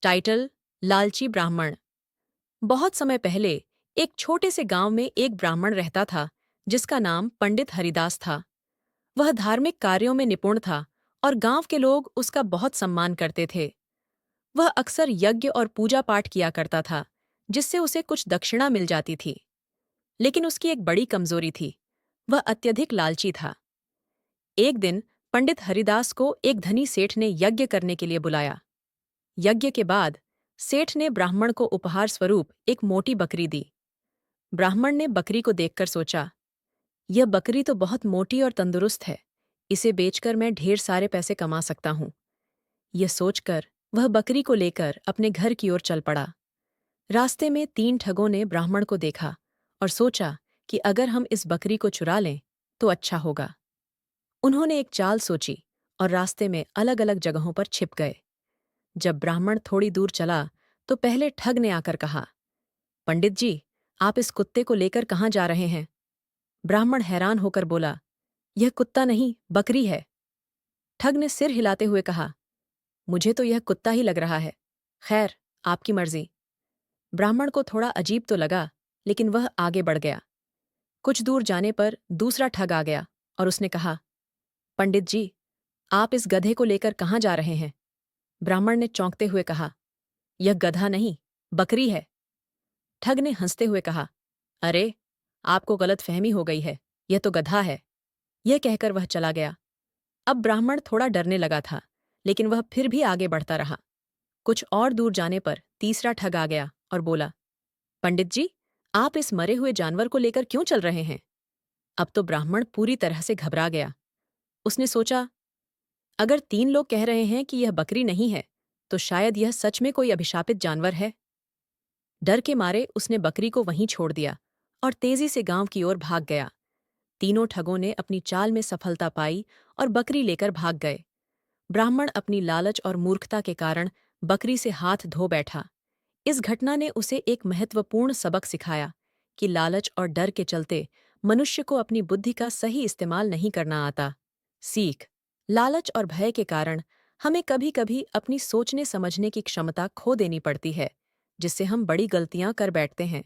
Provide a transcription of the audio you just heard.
Title: लालची ब्राह्मण। बहुत समय पहले एक छोटे से गांव में एक ब्राह्मण रहता था जिसका नाम पंडित हरिदास था। वह धार्मिक कार्यों में निपुण था और गांव के लोग उसका बहुत सम्मान करते थे। वह अक्सर यज्ञ और पूजा पाठ किया करता था, जिससे उसे कुछ दक्षिणा मिल जाती थी। लेकिन उसकी एक बड़ी कमजोरी थी, वह अत्यधिक लालची था। एक दिन पंडित हरिदास को एक धनी सेठ ने यज्ञ करने के लिए बुलाया। यज्ञ के बाद सेठ ने ब्राह्मण को उपहार स्वरूप एक मोटी बकरी दी। ब्राह्मण ने बकरी को देखकर सोचा, यह बकरी तो बहुत मोटी और तंदुरुस्त है, इसे बेचकर मैं ढेर सारे पैसे कमा सकता हूं। यह सोचकर वह बकरी को लेकर अपने घर की ओर चल पड़ा। रास्ते में 3 ठगों ने ब्राह्मण को देखा और सोचा कि अगर हम इस बकरी को चुरा लें तो अच्छा होगा। उन्होंने एक चाल सोची और रास्ते में अलग अलग जगहों पर छिप गए। जब ब्राह्मण थोड़ी दूर चला तो पहले ठग ने आकर कहा, पंडित जी, आप इस कुत्ते को लेकर कहाँ जा रहे हैं? ब्राह्मण हैरान होकर बोला, यह कुत्ता नहीं, बकरी है। ठग ने सिर हिलाते हुए कहा, मुझे तो यह कुत्ता ही लग रहा है। खैर, आपकी मर्जी। ब्राह्मण को थोड़ा अजीब तो लगा, लेकिन वह आगे बढ़ गया। कुछ दूर जाने पर दूसरा ठग आ गया और उसने कहा, पंडित जी, आप इस गधे को लेकर कहाँ जा रहे हैं? ब्राह्मण ने चौंकते हुए कहा, यह गधा नहीं, बकरी है। ठग ने हंसते हुए कहा, अरे, आपको गलतफहमी हो गई है, यह तो गधा है। यह कहकर वह चला गया। अब ब्राह्मण थोड़ा डरने लगा था, लेकिन वह फिर भी आगे बढ़ता रहा। कुछ और दूर जाने पर तीसरा ठग आ गया और बोला, पंडित जी, आप इस मरे हुए जानवर को लेकर क्यों चल रहे हैं? अब तो ब्राह्मण पूरी तरह से घबरा गया। उसने सोचा, अगर 3 लोग कह रहे हैं कि यह बकरी नहीं है, तो शायद यह सच में कोई अभिशापित जानवर है। डर के मारे उसने बकरी को वहीं छोड़ दिया और तेजी से गांव की ओर भाग गया। तीनों ठगों ने अपनी चाल में सफलता पाई और बकरी लेकर भाग गए। ब्राह्मण अपनी लालच और मूर्खता के कारण बकरी से हाथ धो बैठा। इस घटना ने उसे एक महत्वपूर्ण सबक सिखाया कि लालच और डर के चलते मनुष्य को अपनी बुद्धि का सही इस्तेमाल नहीं करना आता। सीख: लालच और भय के कारण हमें कभी-कभी अपनी सोचने समझने की क्षमता खो देनी पड़ती है, जिससे हम बड़ी गलतियां कर बैठते हैं।